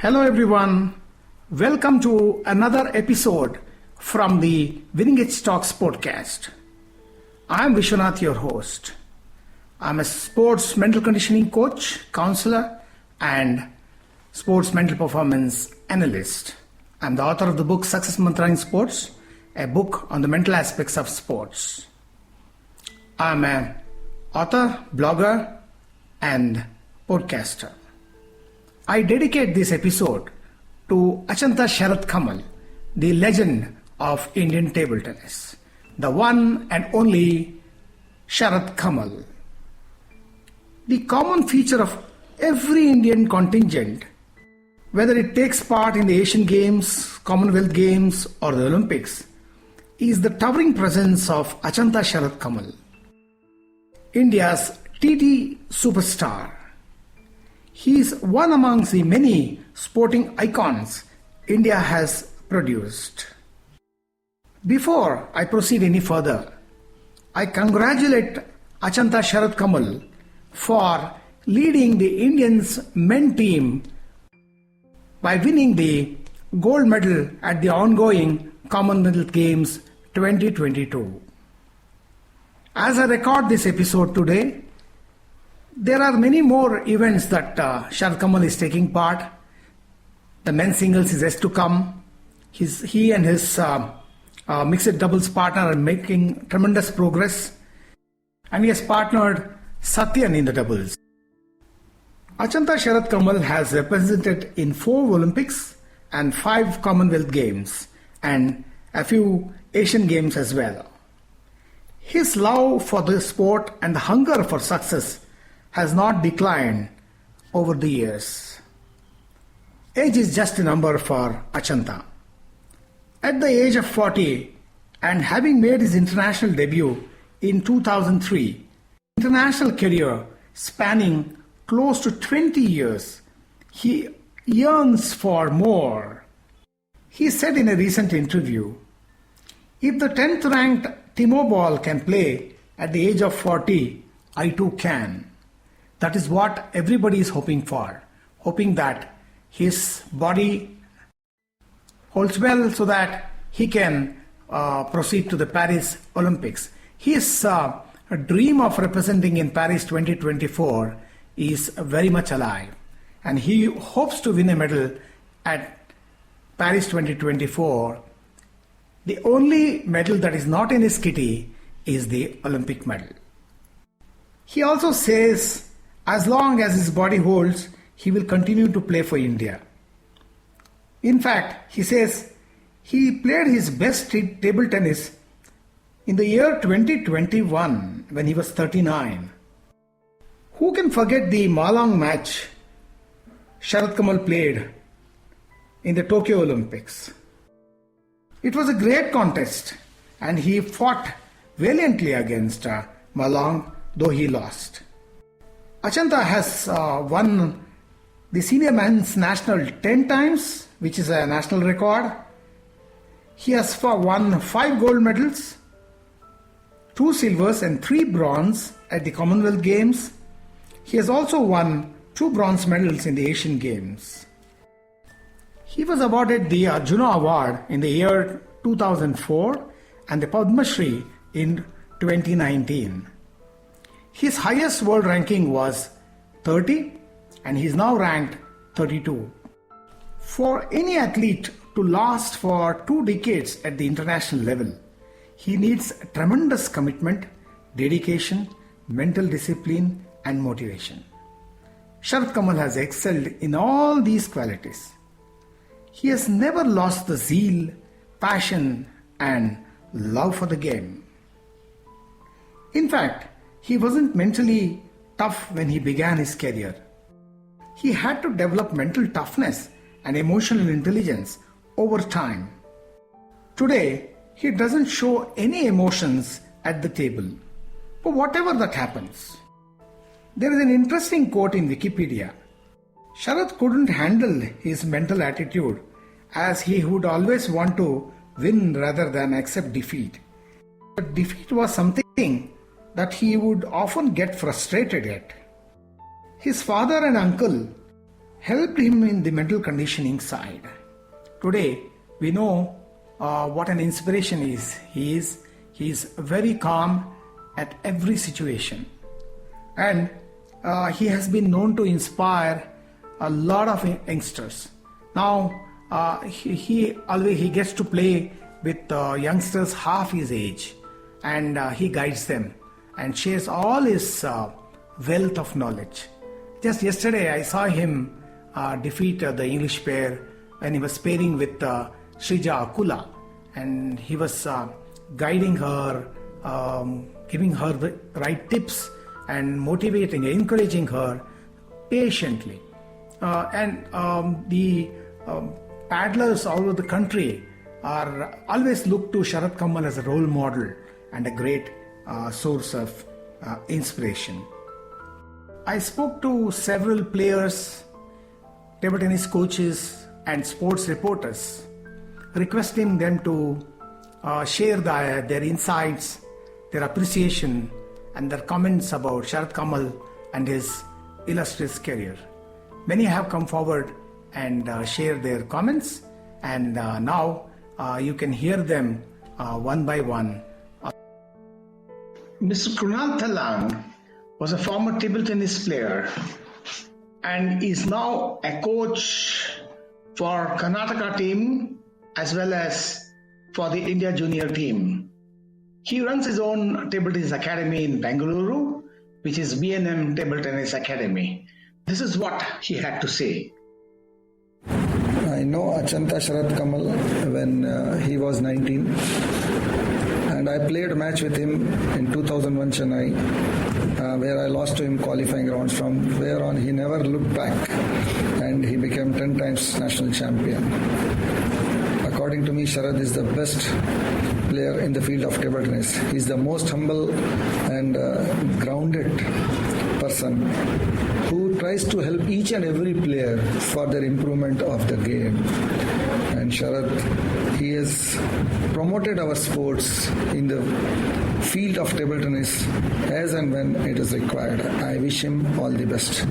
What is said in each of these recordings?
Hello everyone, welcome to another episode from the Winning Edge Talks podcast. I am Vishwanath, your host. I am a sports mental conditioning coach, counselor and sports mental performance analyst. I am the author of the book Success Mantra in Sports, a book on the mental aspects of sports. I am an author, blogger and podcaster. I dedicate this episode to Achanta Sharath Kamal, the legend of Indian table tennis, the one and only Sharath Kamal. The common feature of every Indian contingent, whether it takes part in the Asian Games, Commonwealth Games or the Olympics, is the towering presence of Achanta Sharath Kamal, India's TT superstar. He is one amongst the many sporting icons India has produced. Before I proceed any further, I congratulate Achanta Sharath Kamal for leading the Indians men team by winning the gold medal at the ongoing Commonwealth Games 2022. As I record this episode today, there are many more events that Sharath Kamal is taking part. The men's singles is yet to come. He and his mixed doubles partner are making tremendous progress. And he has partnered Satyan in the doubles. Achanta Sharath Kamal has represented in 4 Olympics and 5 Commonwealth Games and a few Asian Games as well. His love for the sport and the hunger for success has not declined over the years. Age is just a number for Achanta. At the age of 40 and having made his international debut in 2003, international career spanning close to 20 years, he yearns for more. He said in a recent interview, "If the 10th ranked Timo Boll can play at the age of 40, I too can." That is what everybody is hoping for, hoping that his body holds well so that he can proceed to the Paris Olympics. His dream of representing in Paris 2024 is very much alive, and he hopes to win a medal at Paris 2024. The only medal that is not in his kitty is the Olympic medal. He also says as long as his body holds, he will continue to play for India. In fact, he says he played his best table tennis in the year 2021 when he was 39. Who can forget the Malang match Sharath Kamal played in the Tokyo Olympics? It was a great contest and he fought valiantly against Malang, though he lost. Achanta has won the senior men's national 10 times, which is a national record. He has won 5 gold medals, 2 silvers and 3 bronze at the Commonwealth Games. He has also won 2 bronze medals in the Asian Games. He was awarded the Arjuna Award in the year 2004 and the Padma Shri in 2019. His highest world ranking was 30 and he is now ranked 32. For any athlete to last for 2 decades at the international level, he needs tremendous commitment, dedication, mental discipline and motivation. Sharath Kamal has excelled in all these qualities. He has never lost the zeal, passion and love for the game. In fact, he wasn't mentally tough when he began his career. He had to develop mental toughness and emotional intelligence over time. Today, he doesn't show any emotions at the table. But whatever that happens, there is an interesting quote in Wikipedia. Sharath couldn't handle his mental attitude as he would always want to win rather than accept defeat. But defeat was something that he would often get frustrated at. His father and uncle helped him in the mental conditioning side. Today, we know what an inspiration is. He is very calm at every situation, and he has been known to inspire a lot of youngsters. Now he gets to play with youngsters half his age, and he guides them and shares all his wealth of knowledge. Just yesterday, I saw him defeat the English pair when he was pairing with Shrija Akula, and he was guiding her, giving her the right tips and motivating, encouraging her patiently. The paddlers all over the country are always look to Sharath Kamal as a role model and a great source of inspiration. I spoke to several players, table tennis coaches and sports reporters, requesting them to share their insights, their appreciation and their comments about Sharath Kamal and his illustrious career. Many have come forward and shared their comments, and now you can hear them one by one. Mr. Krunal Thallang was a former table tennis player and is now a coach for Karnataka team as well as for the India junior team. He runs his own table tennis academy in Bengaluru, which is B&M Table Tennis Academy. This is what he had to say. I know Achanta Sharath Kamal when he was 19, and I played a match with him in 2001 Chennai, where I lost to him qualifying rounds. From where on he never looked back, and he became 10 times national champion. According to me, Sharath is the best player in the field of table tennis. He is the most humble and grounded person who tries to help each and every player for their improvement of the game. And Sharath, he has promoted our sports in the field of table tennis as and when it is required. I wish him all the best.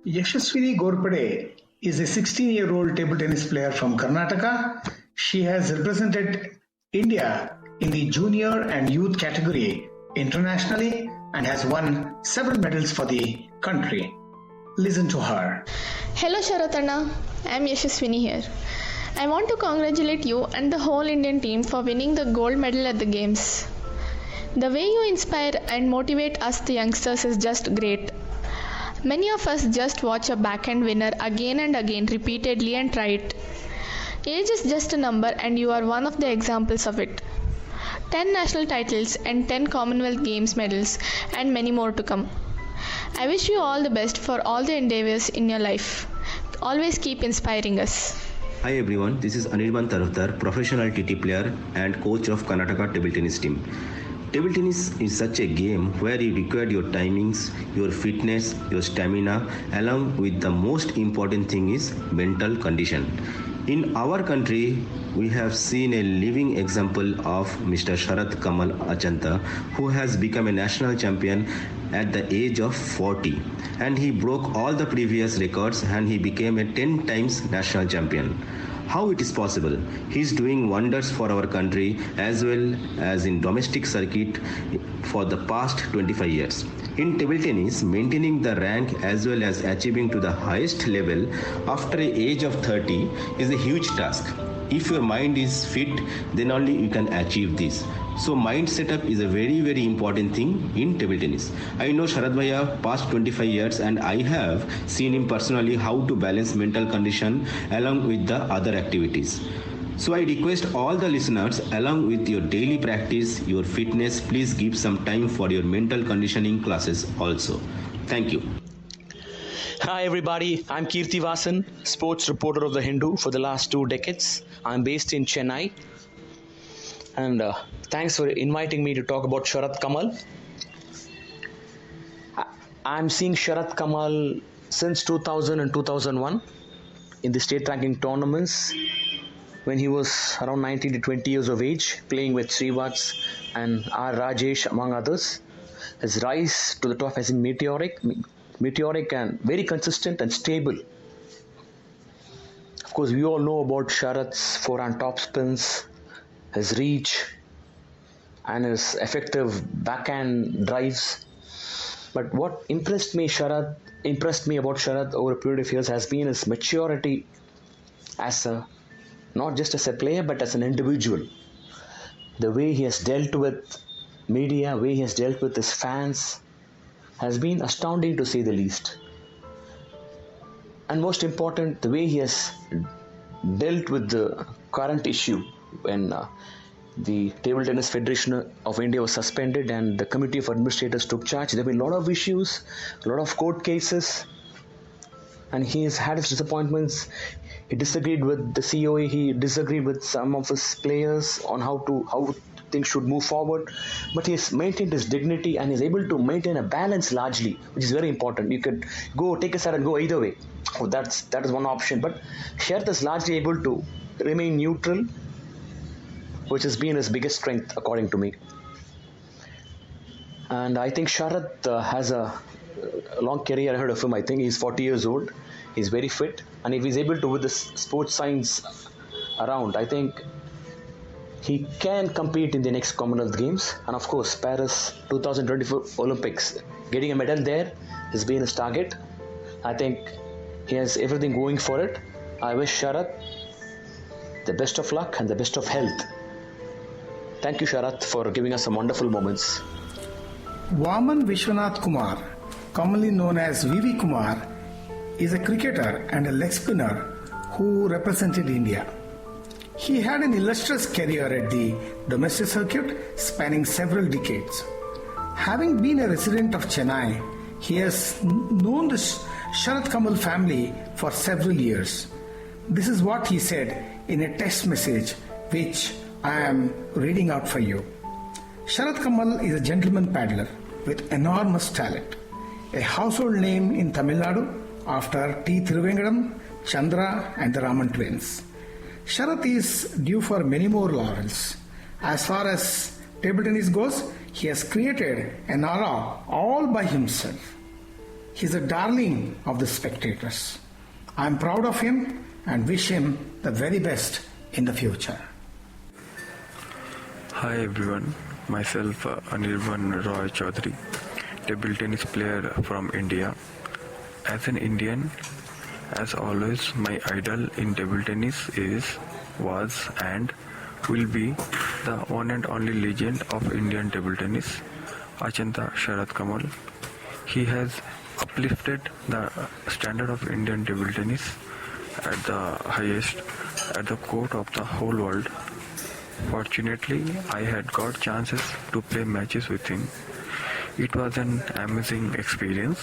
Yashaswini Gorpade is a 16-year-old table tennis player from Karnataka. She has represented India in the junior and youth category internationally and has won several medals for the country. Listen to her. Hello Sharath, I am Yashaswini here. I want to congratulate you and the whole Indian team for winning the gold medal at the games. The way you inspire and motivate us the youngsters is just great. Many of us just watch a backhand winner again and again repeatedly and try it. Age is just a number and you are one of the examples of it. 10 national titles and 10 Commonwealth Games medals and many more to come. I wish you all the best for all the endeavors in your life. Always keep inspiring us. Hi everyone, this is Anirban Tarafdar, professional TT player and coach of Karnataka table tennis team. Table tennis is such a game where you require your timings, your fitness, your stamina, along with the most important thing is mental condition. In our country, we have seen a living example of Mr. Sharath Kamal Achanta, who has become a national champion at the age of 40. And he broke all the previous records and he became a 10 times national champion. How it is possible? He is doing wonders for our country as well as in domestic circuit for the past 25 years. In table tennis, maintaining the rank as well as achieving to the highest level after an age of 30 is a huge task. If your mind is fit, then only you can achieve this. So mind setup is a very, very important thing in table tennis. I know Sharath Bhaiya past 25 years and I have seen him personally how to balance mental condition along with the other activities. So I request all the listeners, along with your daily practice, your fitness, please give some time for your mental conditioning classes also. Thank you. Hi everybody, I'm Kirti Vasan, sports reporter of The Hindu for the last 2 decades. I'm based in Chennai. And thanks for inviting me to talk about Sharath Kamal. I'm seeing Sharath Kamal since 2000 and 2001 in the state ranking tournaments when he was around 19 to 20 years of age, playing with Srivats and R. Rajesh among others. His rise to the top has been meteoric. meteoric and very consistent and stable. Of course, we all know about Sharath's forehand top spins, his reach, and his effective backhand drives. But what impressed me about Sharath over a period of years has been his maturity as not just as a player but as an individual. The way he has dealt with media, way he has dealt with his fans has been astounding to say the least. And most important, the way he has dealt with the current issue when the Table Tennis Federation of India was suspended and the Committee of Administrators took charge. There have been a lot of issues, a lot of court cases, and he has had his disappointments. He disagreed with the COA, he disagreed with some of his players on how things should move forward, but he has maintained his dignity and is able to maintain a balance largely, which is very important. You could go take a side and go either way. That is one option, but Sharath is largely able to remain neutral, which has been his biggest strength according to me. And I think Sharath has a long career ahead of him. I think he's 40 years old, he's very fit, and if he's able to with the sports science around, I think he can compete in the next Commonwealth Games, and of course Paris 2024 Olympics. Getting a medal there has been his target. I think he has everything going for it. I wish Sharath the best of luck and the best of health. Thank you, Sharath, for giving us some wonderful moments. Vaman Vishwanath Kumar, commonly known as VV Kumar, is a cricketer and a leg spinner who represented India. He had an illustrious career at the domestic circuit spanning several decades. Having been a resident of Chennai, he has known the Sharath Kamal family for several years. This is what he said in a text message which I am reading out for you. Sharath Kamal is a gentleman paddler with enormous talent, a household name in Tamil Nadu after T. Thiruvengadam, Chandra and the Raman twins. Sharath is due for many more laurels. As far as table tennis goes, he has created an aura all by himself. He is a darling of the spectators. I am proud of him and wish him the very best in the future. Hi everyone, myself Anirban Roy Chaudhary, table tennis player from India. As an Indian, as always, my idol in table tennis was and will be the one and only legend of Indian table tennis, Achanta Sharath Kamal. He has uplifted the standard of Indian table tennis at the highest at the court of the whole world. Fortunately, I had got chances to play matches with him. It was an amazing experience.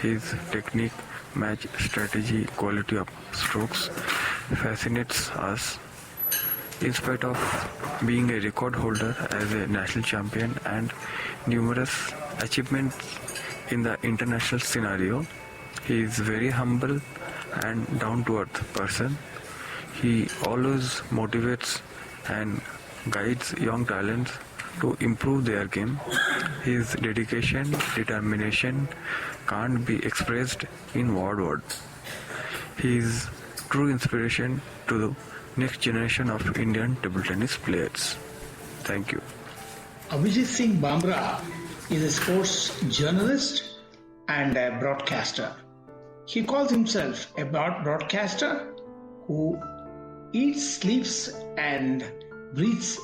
His technique, match strategy, quality of strokes fascinates us. In spite of being a record holder as a national champion and numerous achievements in the international scenario, he is very humble and down-to-earth person. He always motivates and guides young talents to improve their game. His dedication, determination can't be expressed in words. He is true inspiration to the next generation of Indian table tennis players. Thank you. Abhijit Singh Bamra is a sports journalist and a broadcaster. He calls himself a broadcaster who eats, sleeps and breathes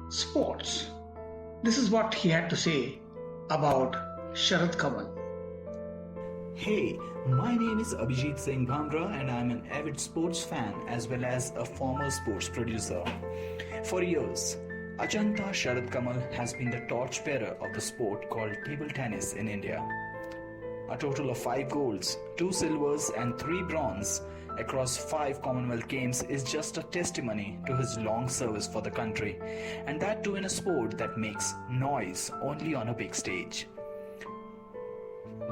sports. This is what he had to say about Sharath Kamal. Hey, my name is Abhijit Singh Bhamra and I'm an avid sports fan as well as a former sports producer. For years, Achanta Sharath Kamal has been the torchbearer of the sport called table tennis in India. A total of 5 golds, 2 silvers and 3 bronze across 5 Commonwealth Games is just a testimony to his long service for the country, and that too in a sport that makes noise only on a big stage.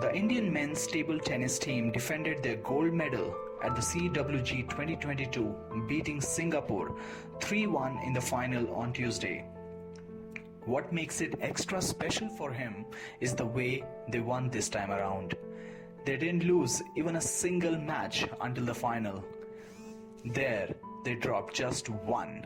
The Indian men's table tennis team defended their gold medal at the CWG 2022, beating Singapore 3-1 in the final on Tuesday. What makes it extra special for him is the way they won this time around. They didn't lose even a single match until the final. There, they dropped just one.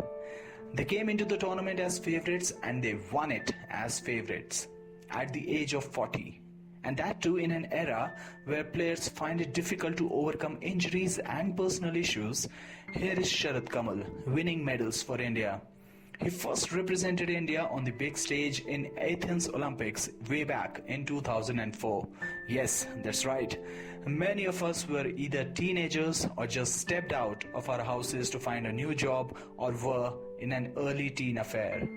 They came into the tournament as favourites and they won it as favourites at the age of 40. And that too in an era where players find it difficult to overcome injuries and personal issues. Here is Sharath Kamal winning medals for India. He first represented India on the big stage in Athens Olympics way back in 2004. Yes, that's right. Many of us were either teenagers or just stepped out of our houses to find a new job or were in an early teen affair.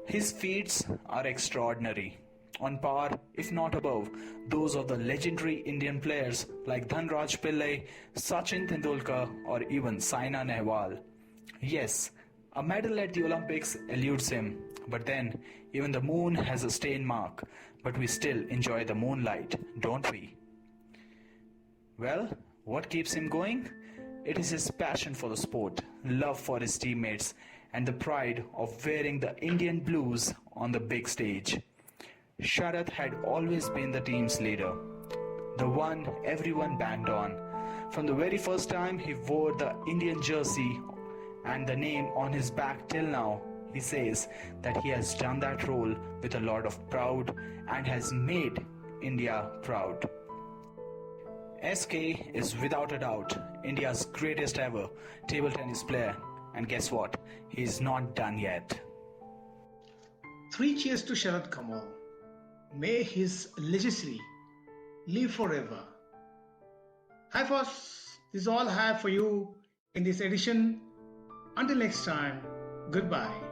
His feats are extraordinary, on par, if not above, those of the legendary Indian players like Dhanraj Pillai, Sachin Tendulkar or even Saina Nehwal. Yes, a medal at the Olympics eludes him, but then even the moon has a stain mark, but we still enjoy the moonlight, don't we? Well, what keeps him going? It is his passion for the sport, love for his teammates, and the pride of wearing the Indian blues on the big stage. Sharath had always been the team's leader, the one everyone banged on. From the very first time he wore the Indian jersey and the name on his back till now, he says that he has done that role with a lot of pride and has made India proud. SK is without a doubt India's greatest ever table tennis player, and guess what? He's not done yet. 3 cheers to Sharath Kamal. May his legacy live forever. Hi folks, this is all I have for you in this edition. Until next time, goodbye.